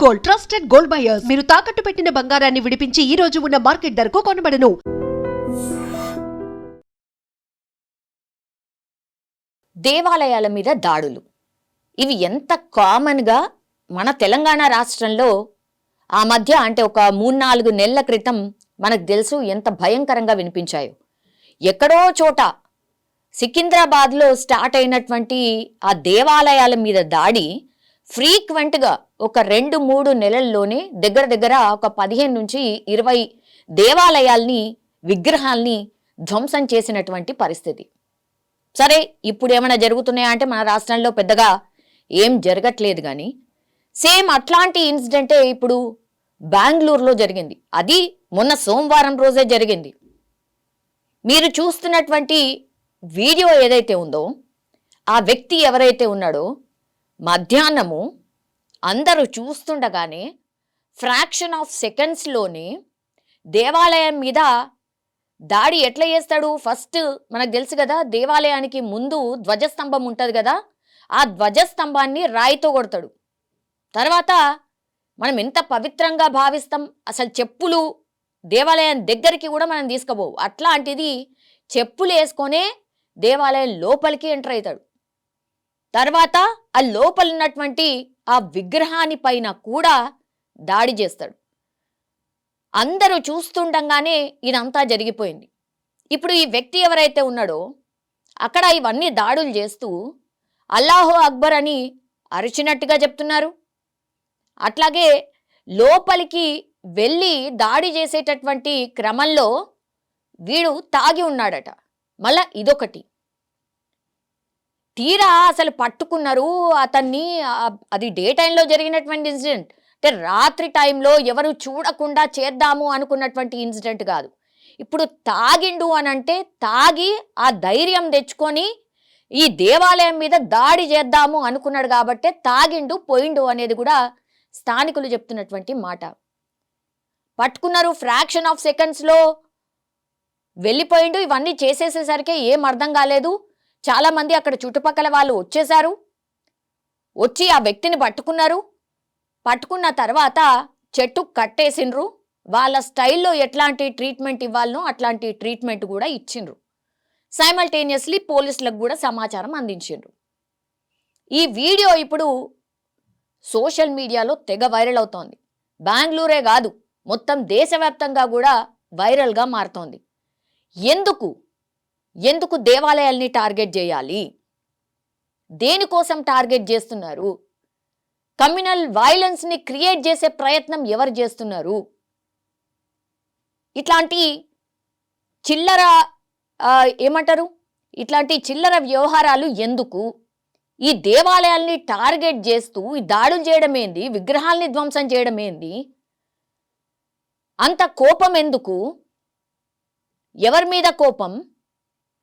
Gold, trusted gold buyers. మీరు తాకట్టు పెట్టిన బంగారాన్ని విడిపించి ఈ రోజు ఉన్న మార్కెట్ ధరకు కొనబడను. దేవాలయాల మీద దాడులు ఇవి ఎంత కామన్గా మన తెలంగాణ రాష్ట్రంలో ఆ మధ్య అంటే ఒక 3-4 నెలల క్రితం మనకు తెలుసు ఎంత భయంకరంగా వినిపించాయో. ఎక్కడో చోట సికింద్రాబాద్లో స్టార్ట్ అయినటువంటి ఆ దేవాలయాల మీద దాడి ఫ్రీక్వెంట్గా ఒక 2-3 నెలల్లోనే దగ్గర ఒక 15 నుంచి 20 దేవాలయాల్ని విగ్రహాల్ని ధ్వంసం చేసినటువంటి పరిస్థితి. సరే, ఇప్పుడు ఏమైనా జరుగుతున్నాయా అంటే మన రాష్ట్రంలో పెద్దగా ఏం జరగట్లేదు, కానీ సేమ్ అట్లాంటి ఇన్సిడెంటే ఇప్పుడు బెంగళూరులో జరిగింది. అది మొన్న సోమవారం రోజే జరిగింది. మీరు చూస్తున్నటువంటి వీడియో ఏదైతే ఉందో ఆ వ్యక్తి ఎవరైతే ఉన్నాడో మధ్యాహ్నము అందరూ చూస్తుండగానే ఫ్రాక్షన్ ఆఫ్ సెకండ్స్లోనే దేవాలయం మీద దాడి ఎట్లా చేస్తాడు? ఫస్ట్ మనకు తెలుసు కదా, దేవాలయానికి ముందు ధ్వజస్తంభం ఉంటుంది కదా, ఆ ధ్వజస్తంభాన్ని రాయితో కొడతాడు. తర్వాత మనం ఎంత పవిత్రంగా భావిస్తాం, అసలు చెప్పులు దేవాలయం దగ్గరికి కూడా మనం తీసుకుపోవు. అట్లాంటిది చెప్పులు వేసుకొనే దేవాలయం లోపలికి ఎంటర్ అవుతాడు. తర్వాత ఆ లోపల ఉన్నటువంటి ఆ విగ్రహాన్ని పైన కూడా దాడి చేస్తాడు. అందరూ చూస్తుండగానే ఇదంతా జరిగిపోయింది. ఇప్పుడు ఈ వ్యక్తి ఎవరైతే ఉన్నాడో అక్కడ ఇవన్నీ దాడులు చేస్తూ అల్లాహు అక్బర్ అని అరిచినట్టుగా చెప్తున్నారు. అట్లాగే లోపలికి వెళ్ళి దాడి చేసేటటువంటి క్రమంలో వీడు తాగి ఉన్నాడట. మళ్ళా ఇదొకటి. తీరా అసలు పట్టుకున్నారు అతన్ని. అది డే టైంలో జరిగినటువంటి ఇన్సిడెంట్, అంటే రాత్రి టైంలో ఎవరు చూడకుండా చేద్దాము అనుకున్నటువంటి ఇన్సిడెంట్ కాదు. ఇప్పుడు తాగిండు అని అంటే తాగి ఆ ధైర్యం తెచ్చుకొని ఈ దేవాలయం మీద దాడి చేద్దాము అనుకున్నాడు కాబట్టే తాగిండు పోయిండు అనేది కూడా స్థానికులు చెప్తున్నటువంటి మాట. పట్టుకున్నారు, ఫ్రాక్షన్ ఆఫ్ సెకండ్స్లో వెళ్ళిపోయిండు. ఇవన్నీ చేసేసేసరికి ఏం అర్థం కాలేదు. చాలామంది అక్కడ చుట్టుపక్కల వాళ్ళు వచ్చేశారు, వచ్చి ఆ వ్యక్తిని పట్టుకున్నారు. పట్టుకున్న తర్వాత చెట్టు కట్టేసిండ్రు. వాళ్ళ స్టైల్లో ఎట్లాంటి ట్రీట్మెంట్ ఇవ్వాలనో అట్లాంటి ట్రీట్మెంట్ కూడా ఇచ్చిండ్రు. సైమల్టేనియస్లీ పోలీసులకు కూడా సమాచారం అందించిండ్రు. ఈ వీడియో ఇప్పుడు సోషల్ మీడియాలో తెగ వైరల్ అవుతోంది. బెంగళూరే కాదు, మొత్తం దేశవ్యాప్తంగా కూడా వైరల్గా మారుతోంది. ఎందుకు దేవాలయాల్ని టార్గెట్ చేయాలి? దేనికోసం టార్గెట్ చేస్తున్నారు? కమ్యూనల్ వైలెన్స్ని క్రియేట్ చేసే ప్రయత్నం ఎవరు చేస్తున్నారు? ఇట్లాంటి చిల్లర ఇట్లాంటి చిల్లర వ్యవహారాలు ఎందుకు? ఈ దేవాలయాల్ని టార్గెట్ చేస్తూ ఈ దాడులు చేయడం ఏంది? విగ్రహాల్ని ధ్వంసం చేయడం ఏంది? అంత కోపం ఎందుకు? ఎవరి మీద కోపం?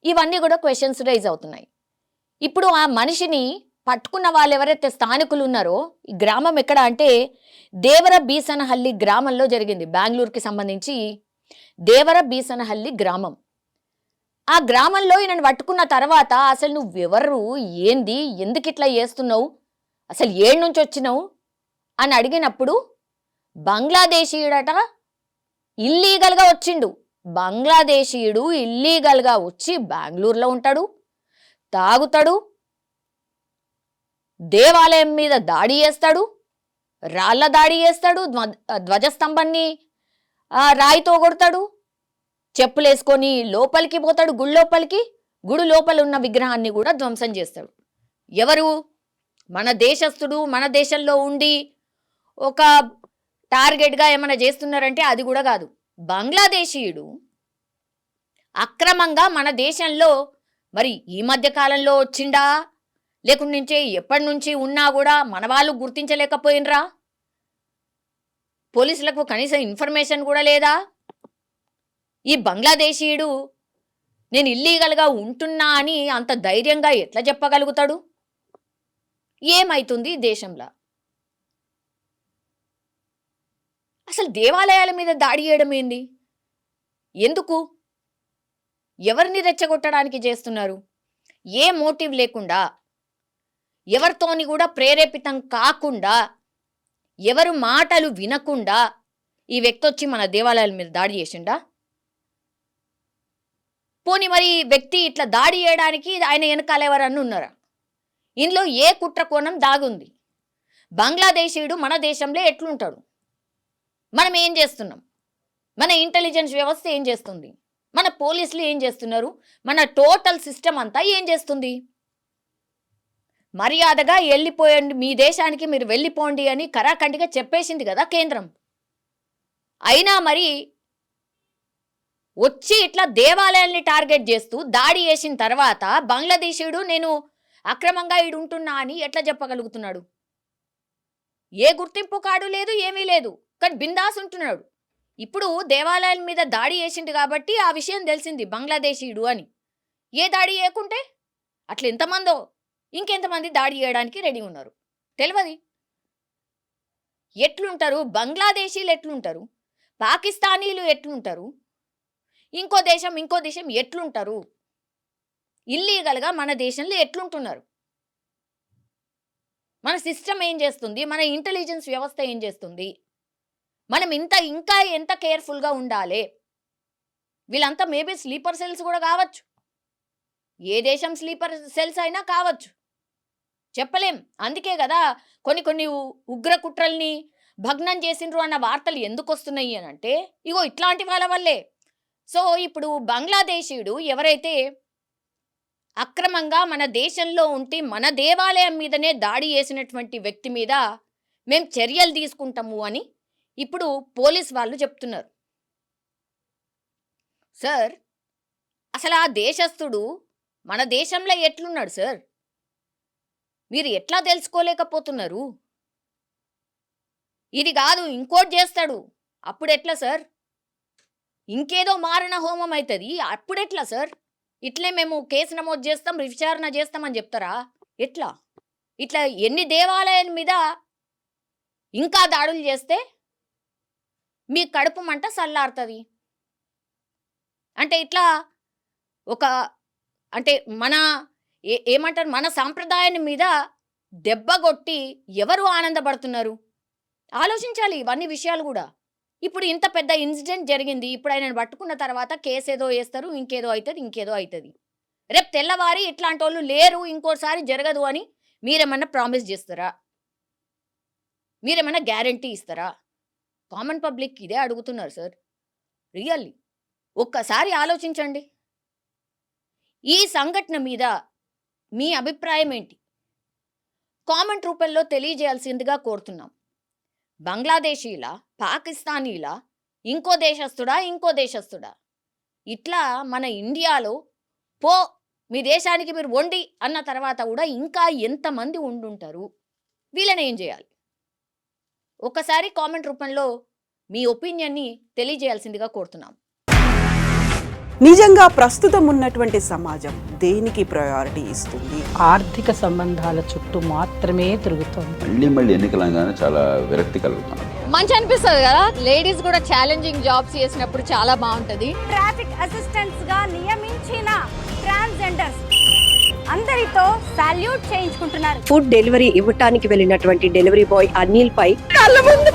ఇవన్నీ కూడా క్వశ్చన్స్ రైజ్ అవుతున్నాయి. ఇప్పుడు ఆ మనిషిని పట్టుకున్న వాళ్ళు ఎవరైతే స్థానికులు ఉన్నారో, ఈ గ్రామం ఎక్కడ అంటే దేవర బీసనహల్లి గ్రామంలో జరిగింది. బెంగళూరుకి సంబంధించి దేవర బీసనహల్లి గ్రామం. ఆ గ్రామంలో ఈయనను పట్టుకున్న తర్వాత అసలు నువ్వెవరు, ఏంది, ఎందుకు ఇట్లా చేస్తున్నావు, అసలు ఏడు నుంచి వచ్చినావు అని అడిగినప్పుడు బంగ్లాదేశీయుడట, ఇల్లీగల్గా వచ్చిండు. బంగ్లాదేశీయుడు ఇల్లీగల్గా వచ్చి బెంగళూరులో ఉంటాడు, తాగుతాడు, దేవాలయం మీద దాడి చేస్తాడు, రాళ్ల దాడి చేస్తాడు, ధ్వజస్తంభాన్ని రాయితో కొడతాడు, చెప్పులు వేసుకొని లోపలికి పోతాడు, గుడి లోపల ఉన్న విగ్రహాన్ని కూడా ధ్వంసం చేస్తాడు. ఎవరు? మన దేశస్థుడు, మన దేశంలో ఉండి ఒక టార్గెట్గా ఏమైనా చేస్తున్నారంటే అది కూడా కాదు. బంగ్లాదేశీయుడు అక్రమంగా మన దేశంలో మరి ఈ మధ్య కాలంలో వచ్చిండా, లేకుంటే ఎప్పటి నుంచి ఉన్నా కూడా మన వాళ్ళు గుర్తించలేకపోయినరా? పోలీసులకు కనీసం ఇన్ఫర్మేషన్ కూడా లేదా? ఈ బంగ్లాదేశీయుడు నేను ఇల్లీగల్గా ఉంటున్నా అని అంత ధైర్యంగా ఎట్లా చెప్పగలుగుతాడు? ఏమైతుంది దేశంలో? అసలు దేవాలయాల మీద దాడి చేయడం ఏంది? ఎందుకు? ఎవరిని రెచ్చగొట్టడానికి చేస్తున్నారు? ఏ మోటివ్ లేకుండా, ఎవరితోని కూడా ప్రేరేపితం కాకుండా ఎవరు మాటలు వినకుండా ఈ వ్యక్తి వచ్చి మన దేవాలయాల మీద దాడి చేసిండా? పోనీ మరి వ్యక్తి ఇట్లా దాడి చేయడానికి ఆయన వెనకాల ఎవరన్నా ఉన్నారా? ఇందులో ఏ కుట్ర కోణం దాగుంది? బంగ్లాదేశీయుడు మన దేశంలో ఎట్లుంటాడు? మనం ఏం చేస్తున్నాం? మన ఇంటెలిజెన్స్ వ్యవస్థ ఏం చేస్తుంది? మన పోలీసులు ఏం చేస్తున్నారు? మన టోటల్ సిస్టమ్ అంతా ఏం చేస్తుంది? మర్యాదగా వెళ్ళిపోయండి, మీ దేశానికి మీరు వెళ్ళిపోండి అని కరాఖండిగా చెప్పేసింది కదా కేంద్రం. అయినా మరి వచ్చి ఇట్లా దేవాలయాల్ని టార్గెట్ చేస్తూ దాడి చేసిన తర్వాత బంగ్లాదేశీయుడు నేను అక్రమంగా ఈడుంటున్నా అని ఎట్లా చెప్పగలుగుతున్నాడు? ఏ గుర్తింపు కార్డు లేదు, ఏమీ లేదు, కానీ బిందాస్ ఉంటున్నాడు. ఇప్పుడు దేవాలయాల మీద దాడి చేసిండు కాబట్టి ఆ విషయం తెలిసింది బంగ్లాదేశీయుడు అని. ఏ దాడి చేయకుంటే అట్లా ఎంతమందో ఇంకెంతమంది దాడి చేయడానికి రెడీ ఉన్నారు తెలియదు. ఎట్లుంటారు బంగ్లాదేశీలు, ఎట్లుంటారు పాకిస్తానీలు, ఎట్లుంటారు ఇంకో దేశం ఎట్లుంటారు? ఇల్లీగల్గా మన దేశంలో ఎట్లుంటున్నారు? మన సిస్టమ్ ఏం చేస్తుంది? మన ఇంటెలిజెన్స్ వ్యవస్థ ఏం చేస్తుంది? మనం ఇంకా ఎంత కేర్ఫుల్గా ఉండాలి? వీళ్ళంతా మేబీ స్లీపర్ సెల్స్ కూడా కావచ్చు, ఏ దేశం స్లీపర్ సెల్స్ అయినా కావచ్చు, చెప్పలేం. అందుకే కదా కొన్ని ఉగ్ర కుట్రల్ని భగ్నం చేసిండ్రు అన్న వార్తలు ఎందుకు వస్తున్నాయి అని అంటే ఇగో ఇట్లాంటి వాళ్ళ వల్లే. సో ఇప్పుడు బంగ్లాదేశీయుడు ఎవరైతే అక్రమంగా మన దేశంలో ఉండి మన దేవాలయం మీదనే దాడి చేసినటువంటి వ్యక్తి మీద మేము చర్యలు తీసుకుంటాము అని ఇప్పుడు పోలీస్ వాళ్ళు చెప్తున్నారు. సార్, అసలు ఆ దేశస్థుడు మన దేశంలో ఎట్లున్నాడు సార్? మీరు ఎట్లా తెలుసుకోలేకపోతున్నారు? ఇది కాదు ఇంకోటి చేస్తాడు, అప్పుడు ఎట్లా సార్? ఇంకేదో మారణ హోమం అవుతుంది, అప్పుడెట్లా సార్? ఇట్లే మేము కేసు నమోదు చేస్తాం, విచారణ చేస్తామని చెప్తారా? ఎట్లా? ఇట్లా ఎన్ని దేవాలయాల మీద ఇంకా దాడులు చేస్తే మీ కడుపు మంట చల్లారుతుంది అంటే ఇట్లా అంటే మన ఏమంటారు, మన సాంప్రదాయాన్ని మీద దెబ్బ కొట్టి ఎవరు ఆనందపడుతున్నారు? ఆలోచించాలి ఇవన్నీ విషయాలు కూడా. ఇప్పుడు ఇంత పెద్ద ఇన్సిడెంట్ జరిగింది, ఇప్పుడు ఆయనను పట్టుకున్న తర్వాత కేసు ఏదో వేస్తారు, ఇంకేదో అవుతుంది. రేపు తెల్లవారి ఇట్లాంటి వాళ్ళు లేరు, ఇంకోసారి జరగదు అని మీరేమన్నా ప్రామిస్ చేస్తారా? మీరేమన్నా గ్యారంటీ ఇస్తారా? కామన్ పబ్లిక్ ఇదే అడుగుతున్నారు సార్. రియల్లీ ఒక్కసారి ఆలోచించండి. ఈ సంఘటన మీద మీ అభిప్రాయం ఏంటి? కామెంట్ రూపంలో తెలియజేయాల్సిందిగా కోరుతున్నాం. బంగ్లాదేశీలా, పాకిస్తానీలా, ఇంకో దేశస్తుడా? ఇట్లా మన ఇండియాలో మీ దేశానికి మీరు వండి అన్న తర్వాత కూడా ఇంకా ఎంతమంది ఉండుంటారు? వీళ్ళని ఏం చేయాలి? ఒకసారి కామెంట్ రూపంలో మీ ఒపీనియన్ని తెలియజేయాల్సిందిగా కోరుతున్నాం. నిజంగా ప్రస్తుతం ఉన్నటువంటి సమాజం దేనికి ప్రయారిటీ ఇస్తుంది? ఆర్థిక సంబంధాల చుట్టూ మాత్రమే తిరుగుతోంది. మళ్ళీ ఎన్నికలంగానే చాలా విరక్తి కలుగుతున్నాం. మంచి అనిపిస్తుంది కదా, లేడీస్ కూడా ఛాలెంజింగ్ జాబ్స్ చేసినప్పుడు చాలా బాగుంటది. ట్రాఫిక్ అసిస్టెంట్స్ గా నియమించిన ట్రాన్స్జెండర్స్ అందరితో సాల్యూట్ చేయించుకుంటున్నారు. ఫుడ్ డెలివరీ ఇవ్వటానికి వెళ్ళినటువంటి డెలివరీ బాయ్ అనిల్ పై కళ్ళ ముందు